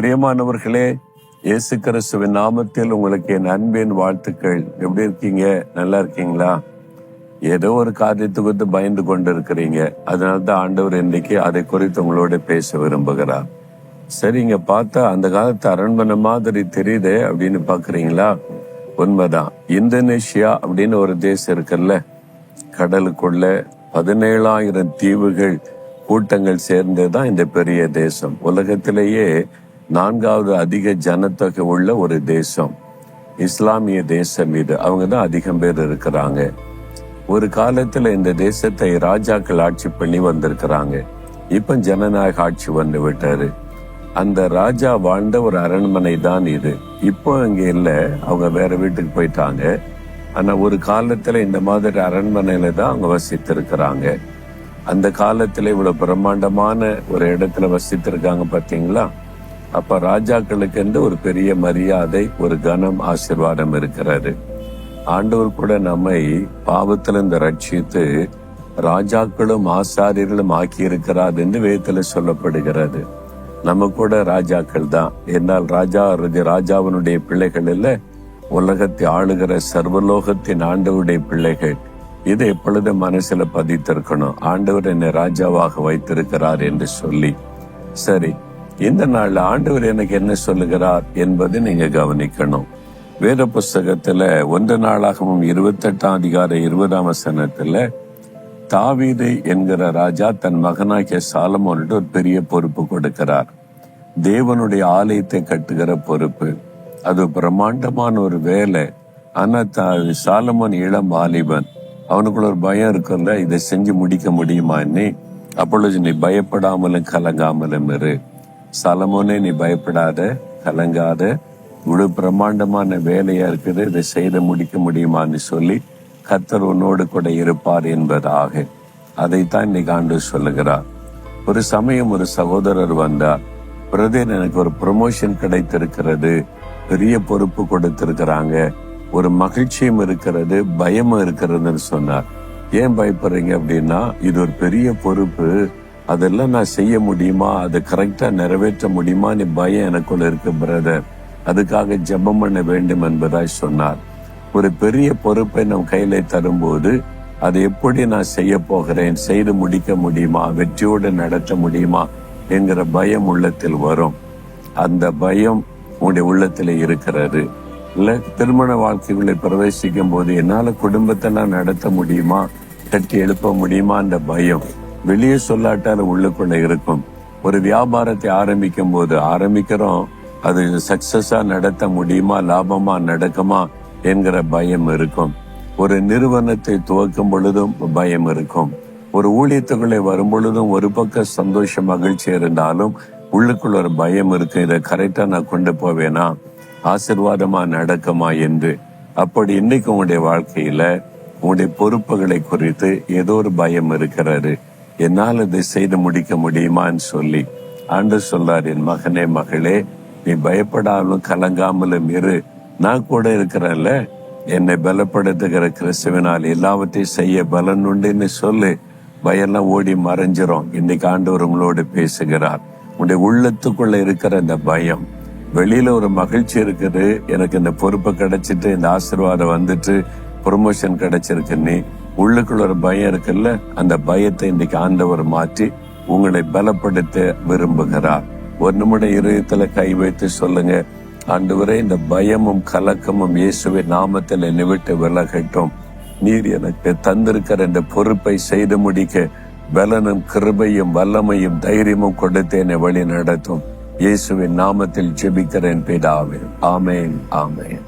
பிரியமானவர்களே, இயேசு கிறிஸ்துவின் நாமத்தில் உங்களுக்கு என் அன்பின் வாழ்த்துக்கள். எப்படி இருக்கீங்க? நல்லா இருக்கீங்களா? ஏதோ ஒரு காரியத்தை குறித்து பயந்து கொண்டு இருக்கிறீங்க. அதனால்தான் ஆண்டவர் இன்றைக்கு அதை குறித்து உங்களோட பேச விரும்புகிறார். சரி, இங்க பார்த்தா அந்த காலத்து அரண்மனை மாதிரி தெரியுதே அப்படின்னு பாக்குறீங்களா? உண்மைதான். இந்தோனேஷியா அப்படின்னு ஒரு தேசம் இருக்குல்ல, கடலுக்குள்ள 17,000 தீவுகள் கூட்டங்கள் சேர்ந்ததுதான் இந்த பெரிய தேசம். உலகத்திலேயே 4வது அதிக ஜனத்தொகை உள்ள ஒரு தேசம். இஸ்லாமிய தேசம் இது. அவங்க தான் அதிகம் பேர் இருக்கிறாங்க. ஒரு காலத்துல இந்த தேசத்தை ராஜாக்கள் ஆட்சி பண்ணி வந்திருக்கிறாங்க. இப்ப ஜனநாயக ஆட்சி வந்து விட்டாரு. அந்த ராஜா வாழ்ந்த ஒரு அரண்மனை தான் இது. இப்போ இங்க இல்ல, அவங்க வேற வீட்டுக்கு போயிட்டாங்க. ஆனா ஒரு காலத்துல இந்த மாதிரி அரண்மனையில தான் அவங்க வசித்திருக்கிறாங்க. அந்த காலத்துல இவ்வளவு பிரம்மாண்டமான ஒரு இடத்துல வசித்திருக்காங்க பாத்தீங்களா? அப்ப ராஜாக்களுக்கு என்று ஒரு பெரிய மரியாதை, ஒரு கனம், ஆசீர்வாதம் இருக்கிறது. ஆண்டவர் கூட நம்மை பாவத்திலிருந்து ரட்சித்து ராஜாக்களும் ஆசாரியர்களும் ஆக்கி இருக்கிறார் என்று வேதத்துல சொல்லப்படுகிறது. நம்ம கூட ராஜாக்கள் தான். என்னால் ராஜாவினுடைய பிள்ளைகள் இல்ல, உலகத்தை ஆளுகிற சர்வலோகத்தின் ஆண்டவருடைய பிள்ளைகள். இது எப்பொழுதும் மனசுல பதித்திருக்கணும். ஆண்டவர் என்னை ராஜாவாக வைத்திருக்கிறார் என்று சொல்லி. சரி, இந்த நாள்ல ஆண்டவர் எனக்கு என்ன சொல்லுகிறார் என்பதை நீங்க கவனிக்கணும். வேத புஸ்தகத்துல 1 நாளாகமம் 28ஆம் அதிகாரம் 20ஆம் வசனத்துல தாவீது என்கிற ராஜா தன் மகனாகிய சாலமோனிட்டு ஒரு பெரிய பொறுப்பு கொடுக்கிறார். தேவனுடைய ஆலயத்தை கட்டுகிற பொறுப்பு. அது பிரம்மாண்டமான ஒரு வேலை. ஆனா சாலமோன் இளம் வாலிபன். அவனுக்குள்ள ஒரு பயம் இருக்குல்ல, இதை செஞ்சு முடிக்க முடியுமா? அப்பொழுது நீ பயப்படாமலும் கலங்காமலும் இரு. சாலமோனே, நீ பயப்படாத, கலங்காத, இவ்வளவு பிரம்மாண்டமான வேலையா இருக்குது, இதை செய்து முடிக்க முடியுமான்னு சொல்லி கர்த்தர் உன்னோடு கூட இருப்பார் என்பதாக. அதைத்தான் இன்னைக்கு ஆண்டவர் சொல்லுகிறார். ஒரு சமயம் ஒரு சகோதரர் வந்தார். பிரதர், எனக்கு ஒரு ப்ரமோஷன் கிடைத்திருக்கிறது, பெரிய பொறுப்பு கொடுத்திருக்கிறாங்க, ஒரு மகிழ்ச்சியும் இருக்கிறது, பயமும் இருக்கிறதுன்னு சொன்னார். ஏன் பயப்படுறீங்க அப்படின்னா, இது ஒரு பெரிய பொறுப்பு, அதெல்லாம் நான் செய்ய முடியுமா, அதை கரெக்டா நிறைவேற்ற முடியுமான்னு பயம் எனக்குள்ள இருக்கு பிரதர். அதுக்காக ஜெபம் பண்ண வேண்டும் என்பதாய் சொன்னார். ஒரு பெரிய பொறுப்பை நம் கையில தரும்போது அதை எப்படி நான் செய்ய போகிறேன், செய்து முடிக்க முடியுமா, வெற்றியோடு நடத்த முடியுமா என்கிற பயம் உள்ளத்தில் வரும். அந்த பயம் உங்களுடைய உள்ளத்துல இருக்கிறது இல்ல? திருமண வாழ்க்கைகளை பிரவேசிக்கும் போது என்னால குடும்பத்தை நான் நடத்த முடியுமா, கட்டி எழுப்ப முடியுமா, அந்த பயம் வெளியே சொல்லாட்டாலும் உள்ளுக்குள்ள இருக்கும். ஒரு வியாபாரத்தை ஆரம்பிக்கிறோம், அது சக்சஸா நடத்த முடியுமா, லாபமா நடக்குமா என்கிற பயம் இருக்கும். ஒரு நிறுவனத்தை துவக்கும் பொழுதும் பயம் இருக்கும். ஒரு ஊழியத்துக்குள்ளே வரும் பொழுதும் ஒரு பக்கம் சந்தோஷம், மகிழ்ச்சி இருந்தாலும் உள்ளுக்குள்ள ஒரு பயம் இருக்கு. இதை கரெக்டா நான் கொண்டு போவேனா, ஆசீர்வாதமா நடக்குமா என்று. அப்படி இன்னைக்கு உங்களுடைய வாழ்க்கையில உங்களுடைய பொறுப்புகளை குறித்து ஏதோ ஒரு பயம் இருக்கிறது. என்னால் இதை செய்து முடிக்க முடியுமான்னு சொல்லி ஆண்டவர் சொல்றார், என் மகனே மகளே, நீ பயப்படாமலும் கலங்காமலும் இரு, நான் கூட இருக்கிறேன்ல, என்னை பலப்படுத்துகிற கிறிஸ்துவினால் எல்லாவற்றையும் செய்ய பலன் உண்டுன்னு சொல்லு. பயம்லாம் ஓடி மறைஞ்சிரும். இன்னைக்கு ஆண்டவர் உங்களோடு பேசுகிறார். உங்களுடைய உள்ளத்துக்குள்ள இருக்கிற இந்த பயம், வெளியில ஒரு மகிழ்ச்சி இருக்குது, எனக்கு இந்த பொறுப்பு கிடைச்சிட்டு, இந்த ஆசீர்வாதம் வந்துட்டு, ப்ரொமோஷன் கிடைச்சிருக்குன்னு உள்ளுக்குள்ள ஒரு பயம் இருக்குல்ல, அந்த பயத்தை இன்னைக்கு ஆண்டவர் மாற்றி உங்களை பலப்படுத்த விரும்புகிறார். ஒரு நிமிடம் இதயத்துல கை வைத்து சொல்லுங்க, ஆண்டவரே, இந்த பயமும் கலக்கமும் இயேசுவின் நாமத்தில் என்னை விட்டு விலகட்டும். நீர் எனக்கு தந்திருக்கிற இந்த பொறுப்பை செய்து முடிக்க பலனும் கிருபையும் வல்லமையும் தைரியமும் கொடுத்து என்னை வழி நடத்தும். இயேசுவின் நாமத்தில் ஜெபிக்கிறேன் பிதாவே. ஆமேன், ஆமேன்.